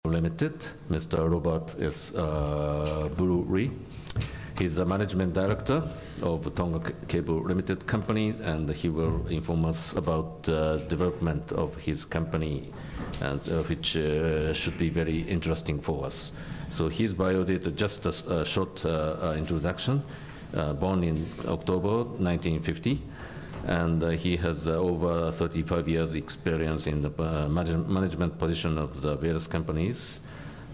Limited, Mr. Robert S. Brewery. He's the management director of Tonga Cable Limited company, and he will inform us about the development of his company, and which should be very interesting for us. So his biodata, just a short introduction. Born in October 1950, and he has over 35 years experience in the management position of the various companies,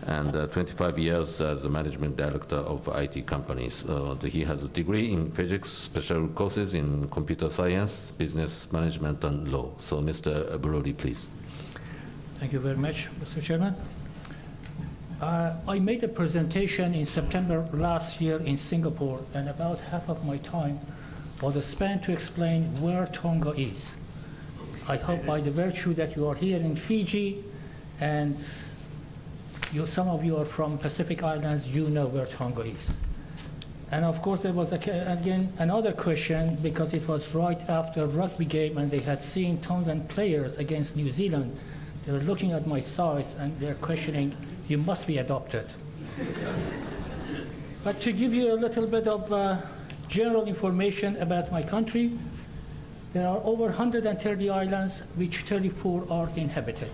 and 25 years as a management director of IT companies. He has a degree in physics, special courses in computer science, business management, and law. So Mr. Brody, please. Thank you very much, Mr. Chairman. I made a presentation in September last year in Singapore, and about half of my time was spent to explain where Tonga is. I hope by the virtue that you are here in Fiji, and some of you are from Pacific Islands, you know where Tonga is. And of course there was again another question, because it was right after rugby game and they had seen Tongan players against New Zealand. They were looking at my size and they're questioning, you must be adopted. But to give you a little bit of general information about my country, there are over 130 islands, which 34 are inhabited.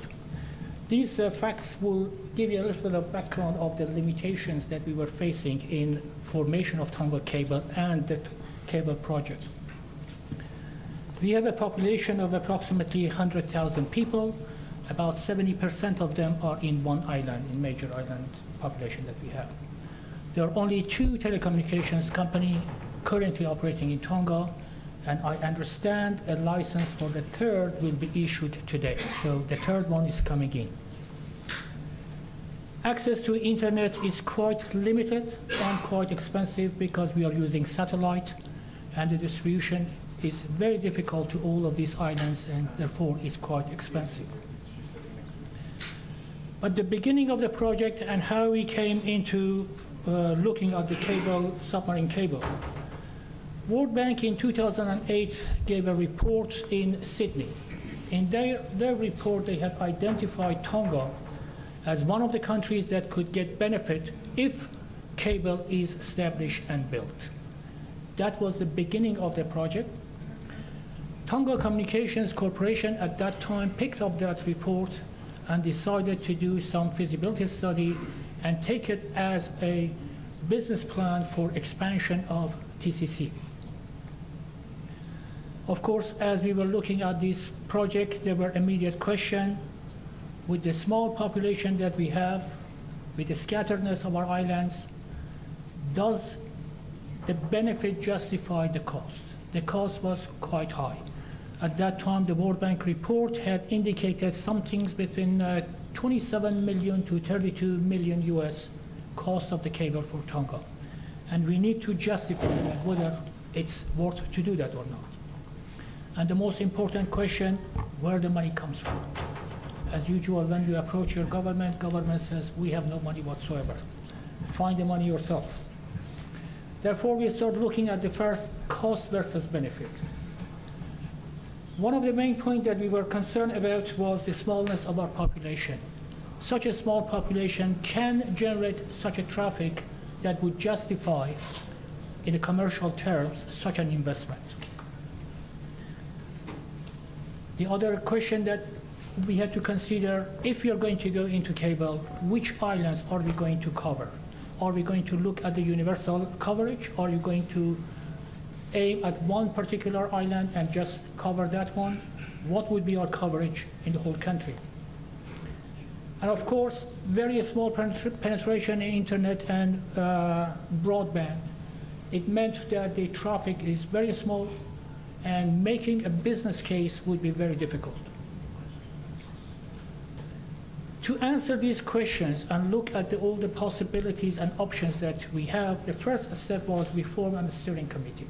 These facts will give you a little bit of background of the limitations that we were facing in formation of Tonga Cable and the cable project. We have a population of approximately 100,000 people. About 70% of them are in one island, in major island population that we have. There are only 2 telecommunications companies currently operating in Tonga, and I understand a license for the 3rd will be issued today. So the 3rd one is coming in. Access to internet is quite limited and quite expensive because we are using satellite, and the distribution is very difficult to all of these islands, and therefore is quite expensive. But the beginning of the project and how we came into looking at the cable, submarine cable. World Bank in 2008 gave a report in Sydney. In their report, they have identified Tonga as one of the countries that could get benefit if cable is established and built. That was the beginning of the project. Tonga Communications Corporation at that time picked up that report and decided to do some feasibility study and take it as a business plan for expansion of TCC. Of course, as we were looking at this project, there were immediate questions. With the small population that we have, with the scatteredness of our islands, does the benefit justify the cost? The cost was quite high. At that time, the World Bank report had indicated something between 27 million to 32 million US cost of the cable for Tonga. And we need to justify that, whether it's worth to do that or not. And the most important question, where the money comes from. As usual, when you approach your government, government says, we have no money whatsoever. Find the money yourself. Therefore, we start looking at the first cost versus benefit. One of the main points that we were concerned about was the smallness of our population. Such a small population can generate such a traffic that would justify, in the commercial terms, such an investment. The other question that we had to consider, if we are going to go into cable, which islands are we going to cover? Are we going to look at the universal coverage? Are you going to aim at one particular island and just cover that one? What would be our coverage in the whole country? And of course, very small penetration in internet and broadband. It meant that the traffic is very small, and making a business case would be very difficult. To answer these questions and look at all the possibilities and options that we have, the first step was we formed a steering committee.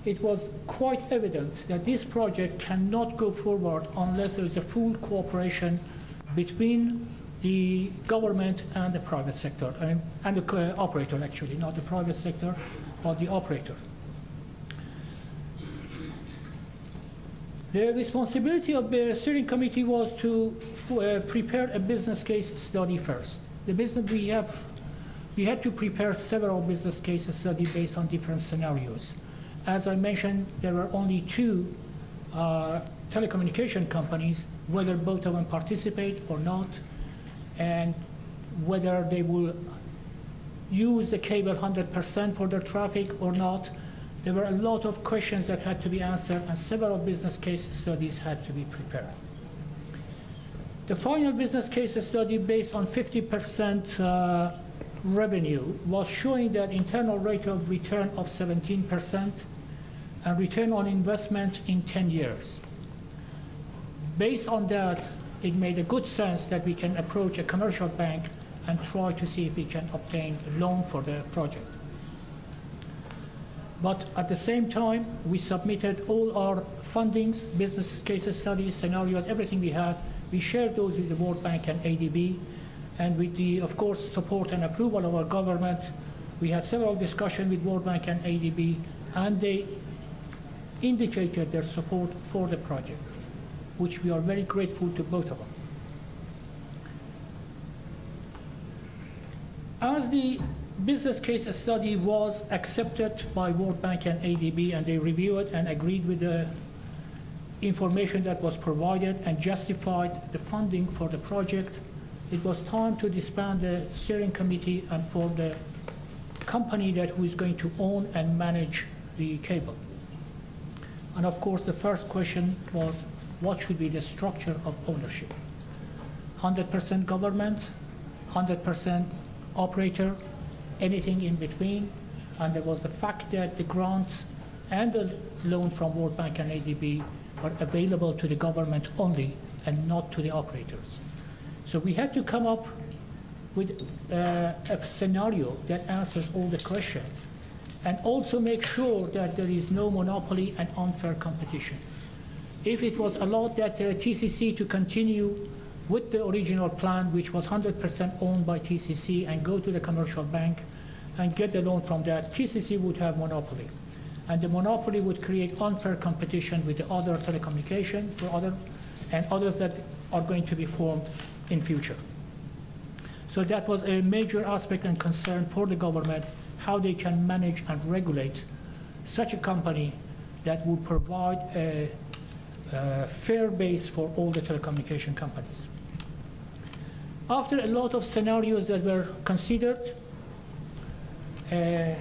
It was quite evident that this project cannot go forward unless there is a full cooperation between the government and the private sector, and the operator actually, not the private sector, but the operator. The responsibility of the steering committee was to prepare a business case study first. The business we had to prepare several business case studies based on different scenarios. As I mentioned, there were only two telecommunication companies, whether both of them participate or not, and whether they will use the cable 100% for their traffic or not. There were a lot of questions that had to be answered, and several business case studies had to be prepared. The final business case study, based on 50% revenue, was showing that internal rate of return of 17% and return on investment in 10 years. Based on that, it made a good sense that we can approach a commercial bank and try to see if we can obtain a loan for the project. But at the same time, we submitted all our fundings, business case studies, scenarios, everything we had. We shared those with the World Bank and ADB, and with the, of course, support and approval of our government. We had several discussions with World Bank and ADB, and they indicated their support for the project, which we are very grateful to both of them. As the business case study was accepted by World Bank and ADB, and they reviewed it and agreed with the information that was provided and justified the funding for the project, it was time to disband the steering committee and for the company that who is going to own and manage the cable. And of course, the first question was, what should be the structure of ownership? 100% government, 100% operator, anything in between. And there was the fact that the grant and the loan from World Bank and ADB are available to the government only and not to the operators. So we had to come up with a scenario that answers all the questions, and also make sure that there is no monopoly and unfair competition. If it was allowed that TCC to continue with the original plan, which was 100% owned by TCC, and go to the commercial bank and get the loan from that, TCC would have monopoly. And the monopoly would create unfair competition with the other telecommunication and others that are going to be formed in future. So that was a major aspect and concern for the government, how they can manage and regulate such a company that would provide a fair base for all the telecommunication companies. After a lot of scenarios that were considered,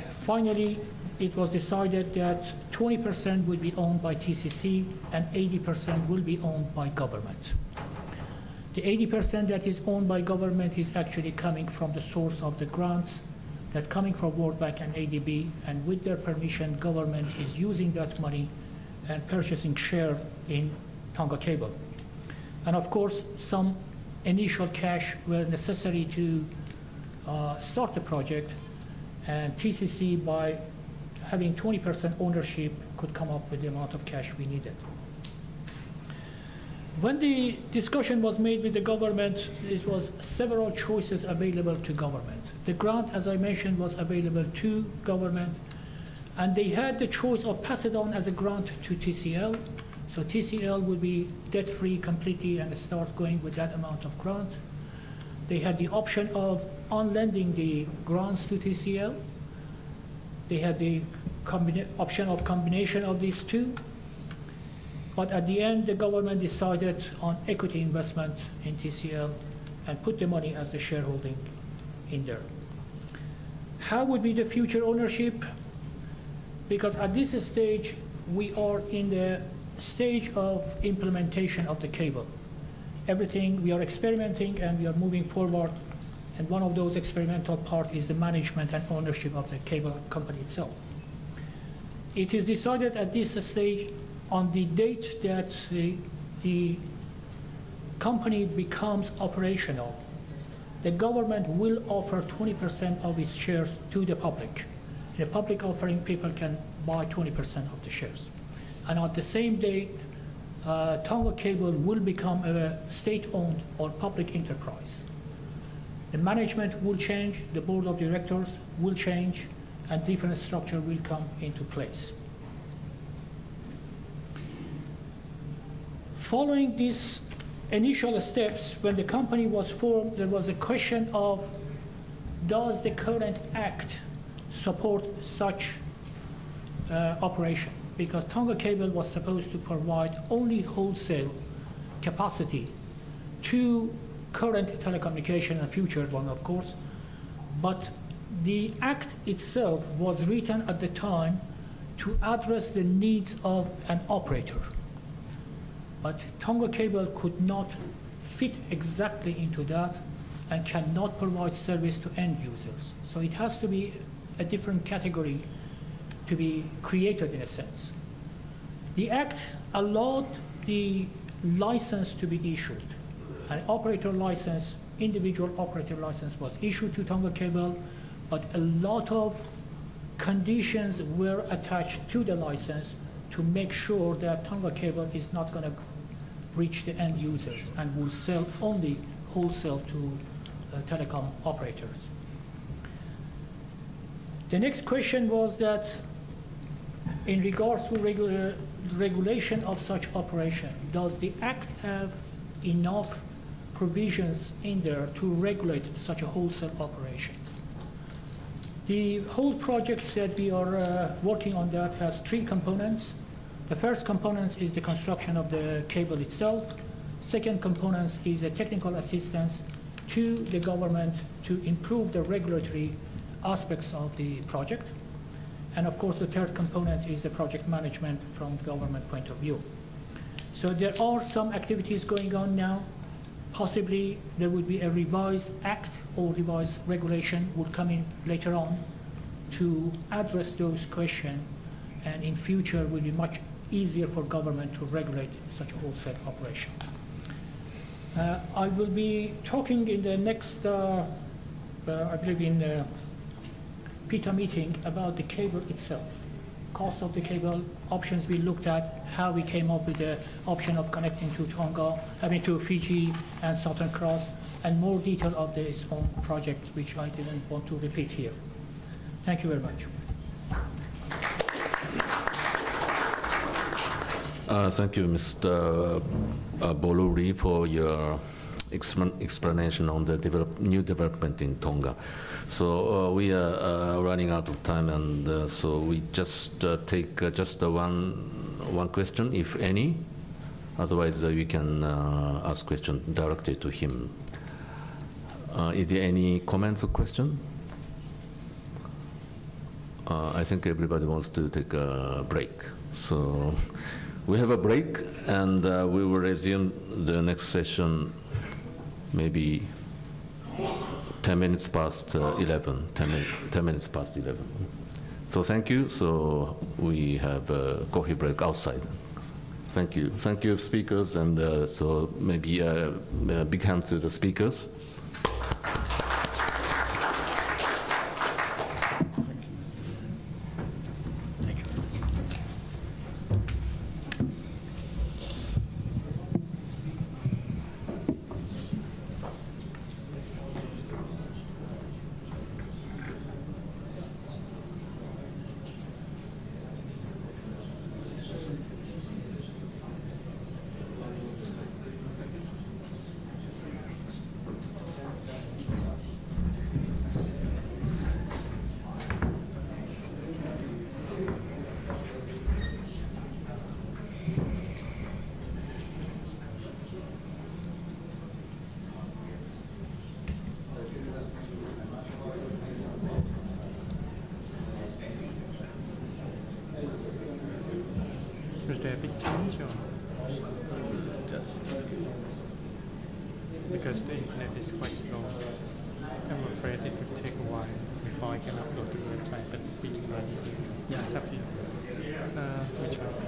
finally it was decided that 20% will be owned by TCC and 80% will be owned by government. The 80% that is owned by government is actually coming from the source of the grants that coming from World Bank and ADB, and with their permission, government is using that money and purchasing share in Tonga Cable. And of course, some initial cash were necessary to start the project, and TCC, by having 20% ownership, could come up with the amount of cash we needed. When the discussion was made with the government, it was several choices available to government. The grant, as I mentioned, was available to government, and they had the choice of pass it on as a grant to TCL. So TCL would be debt-free completely and start going with that amount of grant. They had the option of on-lending the grants to TCL. They had the option of combination of these two. But at the end, the government decided on equity investment in TCL and put the money as the shareholding in there. How would be the future ownership? Because at this stage, we are in the stage of implementation of the cable. Everything, we are experimenting and we are moving forward. And one of those experimental parts is the management and ownership of the cable company itself. It is decided at this stage, on the date that the company becomes operational, the government will offer 20% of its shares to the public. In a public offering, people can buy 20% of the shares. And at the same date, Tonga Cable will become a state-owned or public enterprise. The management will change, the board of directors will change, and different structure will come into place. Following these initial steps, when the company was formed, there was a question of, does the current act support such operation? Because Tonga Cable was supposed to provide only wholesale capacity to current telecommunication and future one, of course. But the act itself was written at the time to address the needs of an operator. But Tonga Cable could not fit exactly into that and cannot provide service to end users. So it has to be a different category to be created in a sense. The act allowed the license to be issued. An operator license, individual operator license was issued to Tonga Cable, but a lot of conditions were attached to the license to make sure that Tonga Cable is not going to reach the end users and will sell only wholesale to telecom operators. The next question was that in regards to regulation of such operation, does the Act have enough provisions in there to regulate such a wholesale operation? The whole project that we are working on that has three components. The first component is the construction of the cable itself. Second component is a technical assistance to the government to improve the regulatory aspects of the project. And of course, the third component is the project management from the government point of view. So there are some activities going on now. Possibly there would be a revised act or revised regulation would come in later on to address those questions, and in future will be much easier for government to regulate such a wholesale operation. I will be talking in the next, I believe in PITA meeting about the cable itself, cost of the cable, options we looked at, how we came up with the option of connecting to Tonga, to Fiji and Southern Cross, and more detail of this own project, which I didn't want to repeat here. Thank you very much. Thank you, Mr. Boluri, for your explanation on the new development in Tonga. So we are running out of time, and so we just take just one question, if any. Otherwise, we can ask question directly to him. Is there any comments or question? I think everybody wants to take a break. So we have a break, and we will resume the next session maybe 10 minutes past 11, 10 minutes past 11. So thank you. So we have a coffee break outside. Thank you. Thank you, speakers. And so maybe a big hand to the speakers. Was there a big change or Just because the internet is quite slow? I'm afraid it would take a while before I can upload to the website, but we can run it. Yeah, it's up to you. Which one?